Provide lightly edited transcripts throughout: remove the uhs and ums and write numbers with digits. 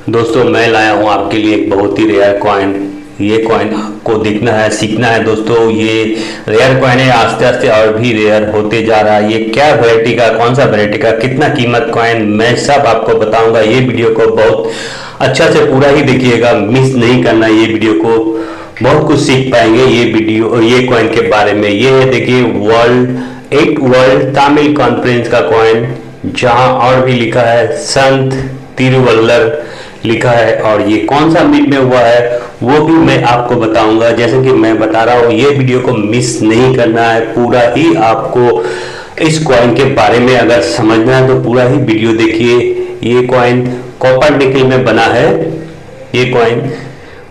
दोस्तों मैं लाया हूँ आपके लिए एक बहुत ही रेयर कॉइन। ये कॉइन आपको देखना है, सीखना है। दोस्तों ये रेयर कॉइन है, आस्ते आस्ते और भी रेयर होते जा रहा है। ये क्या वैरायटी का, कौन सा वैरायटी का, कितना कीमत कॉइन, मैं सब आपको बताऊंगा। ये वीडियो को बहुत अच्छा से पूरा ही देखिएगा, मिस नहीं करना। ये वीडियो को बहुत कुछ सीख पाएंगे ये वीडियो और ये कॉइन के बारे में। ये है देखिए वर्ल्ड तमिल कॉन्फ्रेंस का कॉइन, जहां और भी लिखा है संत तिरुवल्लर लिखा है। और ये कौन सा मिट में हुआ है वो भी मैं आपको बताऊंगा। जैसे कि मैं बता रहा हूँ, ये वीडियो को मिस नहीं करना है, पूरा ही आपको इस कॉइन के बारे में अगर समझना है तो पूरा ही वीडियो देखिए। ये कॉइन कॉपर निकल में बना है ये कॉइन,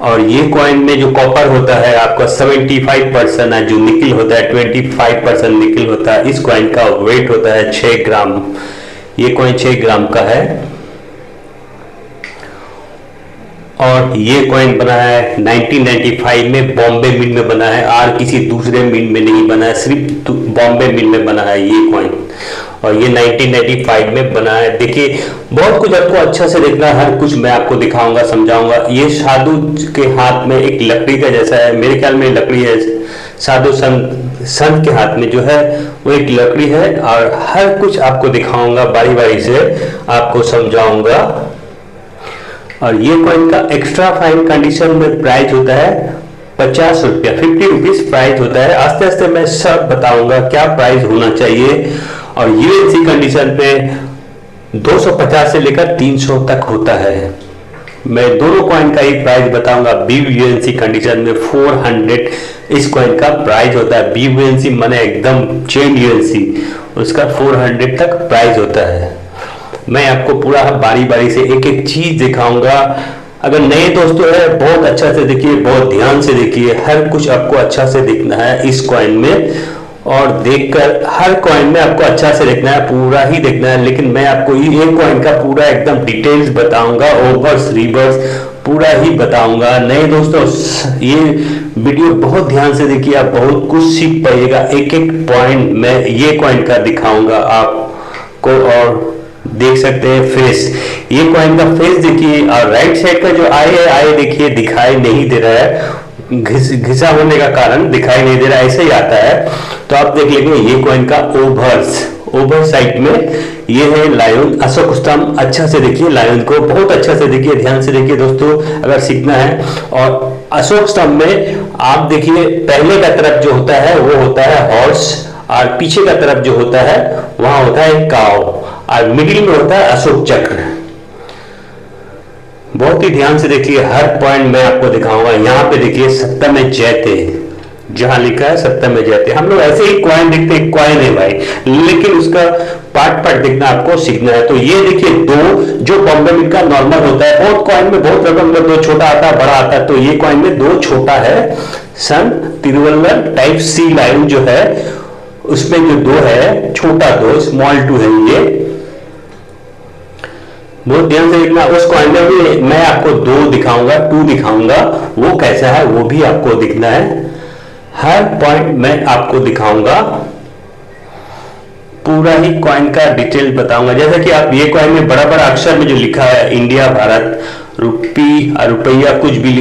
और ये कॉइन में जो कॉपर होता है आपका 75% है, जो निकल होता है 25% निकल होता है। इस कॉइन का वेट होता है 6 ग्राम। ये कॉइन 6 ग्राम का है और ये कॉइन बना है 1995 में, बॉम्बे मिल में बना है, और किसी दूसरे मिल में नहीं बना है, सिर्फ बॉम्बे मिल में बना है ये कॉइन। और ये 1995 में बना है। देखिए बहुत कुछ आपको अच्छा से देखना है, हर कुछ मैं आपको दिखाऊंगा, समझाऊंगा। ये साधु के हाथ में एक लकड़ी का जैसा है, मेरे ख्याल में लकड़ी है। साधु संत के हाथ में जो है वो एक लकड़ी है, और हर कुछ आपको दिखाऊंगा, बारी बारी से आपको समझाऊंगा। और ये कॉइन का एक्स्ट्रा फाइन कंडीशन में प्राइस होता है 50 रुपया, 50 रुपीज प्राइस होता है। आस्ते आस्ते मैं सब बताऊंगा क्या प्राइस होना चाहिए। और यूएनसी कंडीशन पे 250 से लेकर 300 तक होता है। मैं दोनों कॉइन का ही प्राइस बताऊंगा। BUNC कंडीशन में 400 इस कॉइन का प्राइस होता है। BUNC माने एकदम चेन यूएनसी, उसका 400 तक प्राइस होता है। मैं आपको पूरा बारी बारी से एक एक चीज दिखाऊंगा। अगर नए दोस्तों है बहुत अच्छा से देखिए, बहुत ध्यान से देखिए, हर कुछ आपको अच्छा से देखना है इस कॉइन में। और देखकर हर कॉइन में आपको अच्छा से देखना है, पूरा ही देखना है। लेकिन मैं आपको ये कॉइन का पूरा एकदम डिटेल्स बताऊंगा, ओवर्स रिवर्स पूरा ही बताऊंगा। नए दोस्तों ये वीडियो बहुत ध्यान से देखिए, आप बहुत कुछ सीख पाइएगा। एक एक पॉइंट मैं ये कॉइन का दिखाऊंगा आपको। और देख सकते हैं फेस, ये कॉइन का फेस देखिए। और राइट साइड का जो आई है, आई देखिए दिखाई नहीं दे रहा है, घिसा होने का कारण दिखाई नहीं दे रहा है, ऐसे ही आता है। तो आप देख लेंगे ये कॉइन का ओवर साइड में ये है लायन, अशोक स्तंभ। अच्छा से देखिए लायन को, बहुत अच्छा से देखिए, ध्यान से देखिए दोस्तों अगर सीखना है। और अशोक स्तंभ में आप देखिए पहले का तरफ जो होता है वो होता है हॉर्स, और पीछे का तरफ जो होता है वहां होता है काव, और मिडिल में होता है अशोक चक्र। बहुत ही ध्यान से देखिए, हर पॉइंट मैं आपको दिखाऊंगा। यहाँ पे देखिए सत्यम जयते, जहां लिखा है सत्यम जयते। हम लोग ऐसे ही कॉइन देखते हैं, कॉइन है भाई, लेकिन उसका पार्ट पार्ट देखना आपको सीखना है। तो ये देखिए दो जो बॉम्बे मिल का नॉर्मल होता है, बहुत कॉइन में बहुत रकम में दो छोटा आता है, बड़ा आता है। तो ये कॉइन में दो छोटा है। सन तिरुवल्लर टाइप सी लाइन जो है उसमें जो दो है, छोटा दो, स्मॉल 2 है। ये बहुत ध्यान से देखना। उस कॉइन में भी मैं आपको 2 दिखाऊंगा, 2 दिखाऊंगा, वो कैसा है वो भी आपको दिखना है। हर पॉइंट मैं आपको दिखाऊंगा, पूरा ही कॉइन का डिटेल बताऊंगा। जैसे कि आप ये कॉइन में बड़ा बड़ा अक्षर में जो लिखा है इंडिया, भारत, रुपी, रुपया, कुछ भी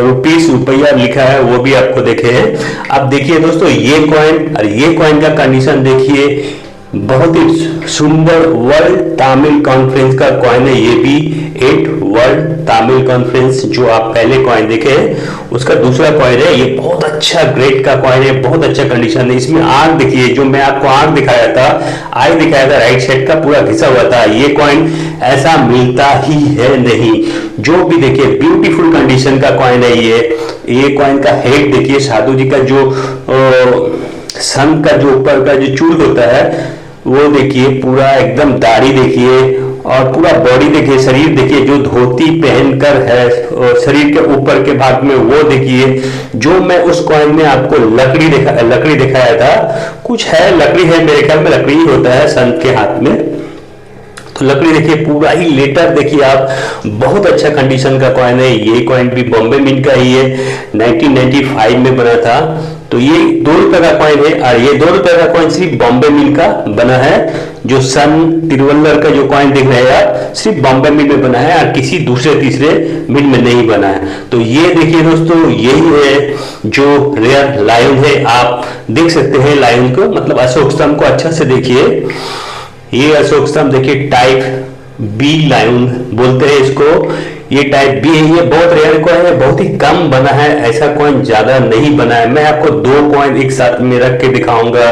रुपीस, रुपया लिखा है वो भी आपको देखे हैं। अब देखिए दोस्तों ये कॉइन और ये कॉइन का कंडीशन देखिए, बहुत ही सुंदर वर्ल्ड तमिल कॉन्फ्रेंस का कॉइन है। ये भी 8 वर्ल्ड तमिल कॉन्फ्रेंस जो आप पहले कॉइन देखे हैं उसका दूसरा कॉइन है। ये बहुत अच्छा ग्रेड का कॉइन है, बहुत अच्छा कंडीशन है। इसमें आंख देखिए, जो मैं आपको आंख दिखाया था, आई दिखाया था, राइट साइड का पूरा घिसा हुआ था। ये कॉइन ऐसा मिलता ही है नहीं। जो भी देखिए ब्यूटीफुल कंडीशन का कॉइन है ये कॉइन का हेड देखिए, साधु जी का जो सन का जो ऊपर का जो चूल होता है वो देखिए, पूरा एकदम दाढ़ी देखिए, और पूरा बॉडी देखिए, शरीर देखिए, जो धोती पहनकर है शरीर के ऊपर के भाग में वो देखिए। जो मैं उस कॉइन में आपको लकड़ी दिखाया था, कुछ है लकड़ी है, मेरे ख्याल में लकड़ी ही होता है संत के हाथ में। तो लकड़ी देखिए पूरा ही लेटर देखिए आप, बहुत अच्छा कंडीशन का कॉइन है। ये कॉइन भी बॉम्बे मिंट का ही है, 1995 में बना था। तो ये 2 रुपए का कॉइन है, और ये 2 रुपए का कॉइन सिर्फ बॉम्बे मिंट का बना है। जो सन तिरुवल्लर का जो कॉइन देख रहे हैं आप, सिर्फ बॉम्बे मिंट में बना है और किसी दूसरे तीसरे मिंट में नहीं बना है। तो ये देखिए दोस्तों, यही है जो रेयर लायन है। आप देख सकते हैं लायन को, मतलब अशोक स्तंभ को अच्छा से देखिए। ये अशोक स्तंभ देखिए, टाइप बी लायन बोलते हैं इसको। ये टाइप बी है, ये बहुत रेयर कॉइन है, बहुत ही कम बना है, ऐसा कॉइन ज्यादा नहीं बना है। मैं आपको 2 कॉइन एक साथ में रख के दिखाऊंगा,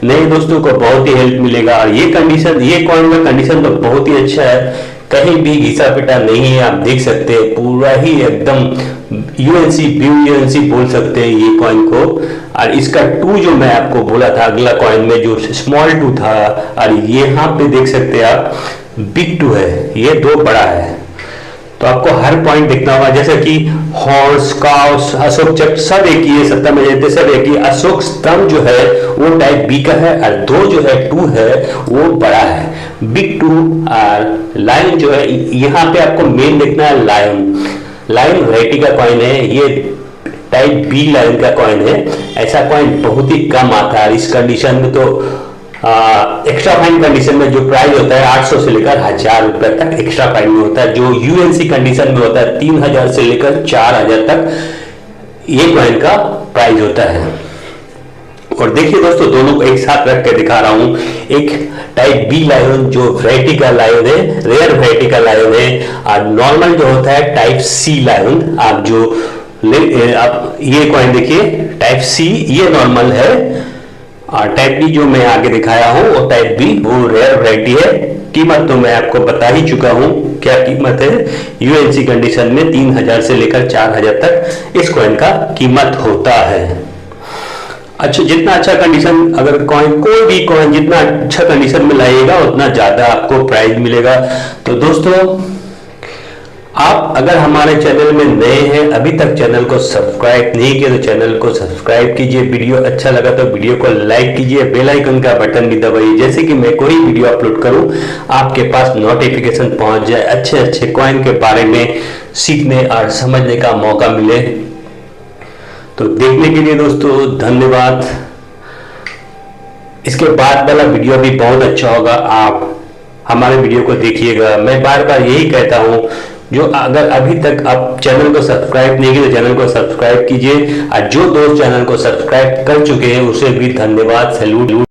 नए दोस्तों को बहुत ही हेल्प मिलेगा। और ये कंडीशन, ये कॉइन का कंडीशन तो बहुत ही अच्छा है, कहीं भी घिसा पिटा नहीं है। आप देख सकते हैं पूरा ही एकदम यूएनसी यूएनसी बोल सकते हैं ये कॉइन को। और इसका 2 जो मैं आपको बोला था अगला कॉइन में, जो स्मॉल 2 था, और यहाँ पे देख सकते हैं आप बिग 2 है, ये 2 बड़ा है। तो आपको हर पॉइंट देखना होगा, जैसे कि हॉर्स, काउस, अशोक चक्र सब एक ही है, 70 में सब एक ही। अशोक स्तंभ जो है वो टाइप बी का है, और 2 जो है 2 है वो बड़ा है, बिग 2। और लायन जो है, यहाँ पे आपको मेन देखना है लायन। लायन वैरायटी का कॉइन है, ये टाइप बी लायन का कॉइन है। ऐसा कॉइन बहुत ही कम आता है। इस कंडीशन में तो एक्स्ट्रा फाइन कंडीशन में जो प्राइस होता है 800 से लेकर 1000 रुपए तक एक्स्ट्रा फाइन में होता है। जो यूएनसी कंडीशन में होता है 3000 से लेकर 4000 तक ये कॉइन का प्राइस होता है। और देखिए दोस्तों, दोनों को एक साथ रख के दिखा रहा हूं। एक टाइप बी लायन जो वैरायटी का लायन है, रेयर वैरायटी का लायन है, और नॉर्मल जो होता है टाइप सी लायन। आप जो आप ये कॉइन देखिए, टाइप सी ये नॉर्मल है, और टाइप बी जो मैं आगे दिखाया हूं वो टाइप बी, वो रेयर वैरायटी है। कीमत तो मैं आपको बता ही चुका हूं क्या कीमत है। यूएनसी कंडीशन में 3000 से लेकर 4000 तक इस कॉइन का कीमत होता है। अच्छा, जितना अच्छा कंडीशन, अगर कॉइन कोई भी कॉइन जितना अच्छा कंडीशन में लाइएगा उतना ज्यादा आपको प्राइस मिलेगा। तो दोस्तों, आप अगर हमारे चैनल में नए हैं, अभी तक चैनल को सब्सक्राइब नहीं किया तो चैनल को सब्सक्राइब कीजिए। वीडियो अच्छा लगा तो वीडियो को लाइक कीजिए, बेल आइकन का बटन भी दबाइए, जैसे कि मैं कोई वीडियो अपलोड करूं आपके पास नोटिफिकेशन पहुंच जाए, अच्छे अच्छे कॉइन के बारे में सीखने और समझने का मौका मिले। तो देखने के लिए दोस्तों धन्यवाद। इसके बाद वाला वीडियो भी बहुत अच्छा होगा, आप हमारे वीडियो को देखिएगा। मैं बार बार यही कहता हूं, जो अगर अभी तक आप चैनल को सब्सक्राइब नहीं किया तो चैनल को सब्सक्राइब कीजिए, और जो दोस्त चैनल को सब्सक्राइब कर चुके हैं उसे भी धन्यवाद, सैल्यूट।